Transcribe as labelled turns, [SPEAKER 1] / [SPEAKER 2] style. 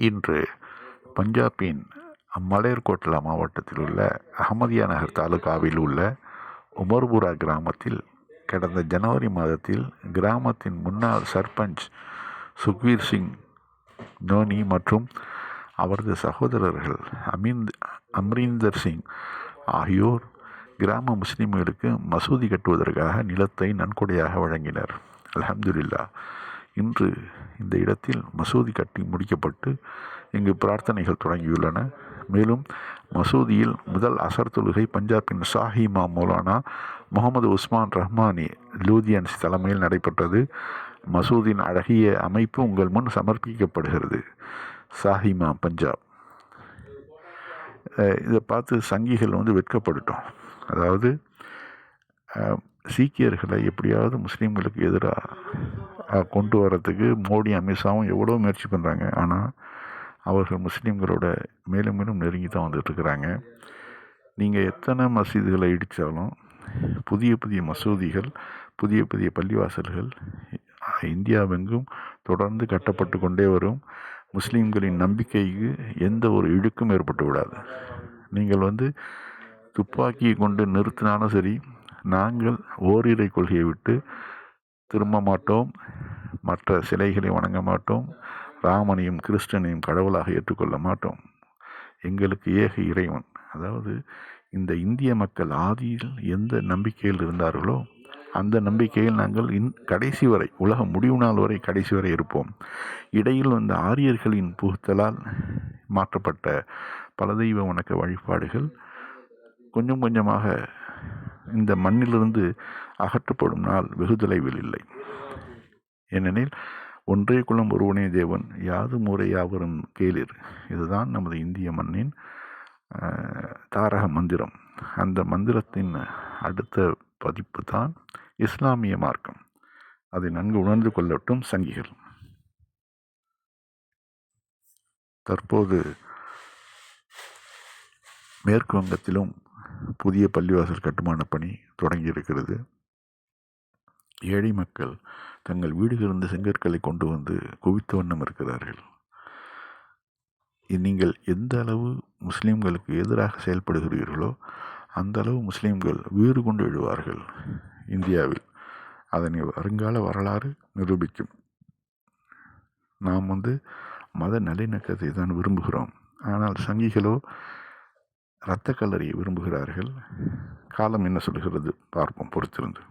[SPEAKER 1] இன்று பஞ்சாபின் மலேர்கோட்லா மாவட்டத்தில் உள்ள அஹமதியா நகர் தாலுகாவில் உள்ள உமர்புரா கிராமத்தில் கடந்த ஜனவரி மாதத்தில் கிராமத்தின் முன்னாள் சர்பஞ்ச் சுக்வீர் சிங் நோனி மற்றும் அவரது சகோதரர்கள் அம்ரீந்தர் சிங் ஆகியோர் கிராம முஸ்லிம்களுக்கு மசூதி கட்டுவதற்காக நிலத்தை நன்கொடையாக வழங்கினர். அல்ஹம்துலில்லாஹ், இன்று இந்த இடத்தில் மசூதி கட்டி முடிக்கப்பட்டு இங்கு பிரார்த்தனைகள் தொடங்கியுள்ளன. மேலும் மசூதியில் முதல் அசர் தொழுகை பஞ்சாபின் ஷாஹி இமாம் மௌலானா முகமது உஸ்மான் ரஹ்மானி லூதியன்ஸ் தலைமையில் நடைபெற்றது. மசூதியின் அழகிய அமைப்பு உங்கள் முன் சமர்ப்பிக்கப்படுகிறது. ஷாஹி இமாம், பஞ்சாப். இதை பார்த்து சங்கிகள் வெட்கப்பட்டுட்டோம். அதாவது சீக்கியர்களை எப்படியாவது முஸ்லீம்களுக்கு எதிராக கொண்டு வரத்துக்கு மோடி, அமித்ஷாவும் எவ்வளோ முயற்சி பண்ணுறாங்க. ஆனால் அவர்கள் முஸ்லீம்களோட மேலும் மேலும் நெருங்கி தான் வந்துட்டுருக்குறாங்க. நீங்கள் எத்தனை மசீதுகளை இடித்தாலும் புதிய புதிய மசூதிகள், புதிய புதிய பள்ளிவாசல்கள் இந்தியாவெங்கும் தொடர்ந்து கட்டப்பட்டு கொண்டே வரும். முஸ்லீம்களின் நம்பிக்கைக்கு எந்த ஒரு இழுக்கும் ஏற்பட்டு விடாது. நீங்கள் துப்பாக்கியை கொண்டு நிறுத்தினாலும் சரி, நாங்கள் ஓரிரை கொள்கையை விட்டு திரும்ப மாட்டோம். மற்ற சிலைகளை வணங்க மாட்டோம். ராமனையும் கிறிஸ்டனையும் கடவுளாக ஏற்றுக்கொள்ள மாட்டோம். எங்களுக்கு ஏக இறைவன். அதாவது இந்த இந்திய மக்கள் ஆதியில் எந்த நம்பிக்கையில் இருந்தார்களோ அந்த நம்பிக்கையில் நாங்கள் கடைசி வரை, உலகம் முடிவு நாள் வரை கடைசி வரை இருப்போம். இடையில் ஆரியர்களின் புகுத்தலால் மாற்றப்பட்ட பல தெய்வ வணக்க வழிபாடுகள் கொஞ்சம் கொஞ்சமாக இந்த மண்ணிலிருந்து அகற்றப்படும் நாள் வெகு தொலைவில் இல்லை. ஏனெனில் ஒன்றே குலம் ஒருவனே தேவன், யாதும் ஊரே யாவரும் கேளிர். இதுதான் நமது இந்திய மண்ணின் தாரக மந்திரம். அந்த மந்திரத்தின் அடுத்த பதிப்பு தான் இஸ்லாமிய மார்க்கம். அதை நன்கு உணர்ந்து கொள்ளட்டும் சங்கிகள். தற்போது மேற்கு வங்கத்திலும் புதிய பள்ளிவாசல் கட்டுமான பணி தொடங்கியிருக்கிறது. ஏழை மக்கள் தங்கள் வீடுகளிலிருந்து செங்கற்களை கொண்டு குவித்த வண்ணம் இருக்கிறார்கள். நீங்கள் எந்த அளவு முஸ்லீம்களுக்கு எதிராக செயல்படுகிறீர்களோ அந்த அளவு முஸ்லீம்கள் வீறு கொண்டு எழுவார்கள் இந்தியாவில். அதனை வருங்கால வரலாறு நிரூபிக்கும். நாம் மத நல்லிணக்கத்தை தான் விரும்புகிறோம். ஆனால் சங்கிகளோ இரத்த கல்லறையை விரும்புகிறார்கள். காலம் என்ன சொல்கிறது பார்ப்போம், பொறுத்திருந்து.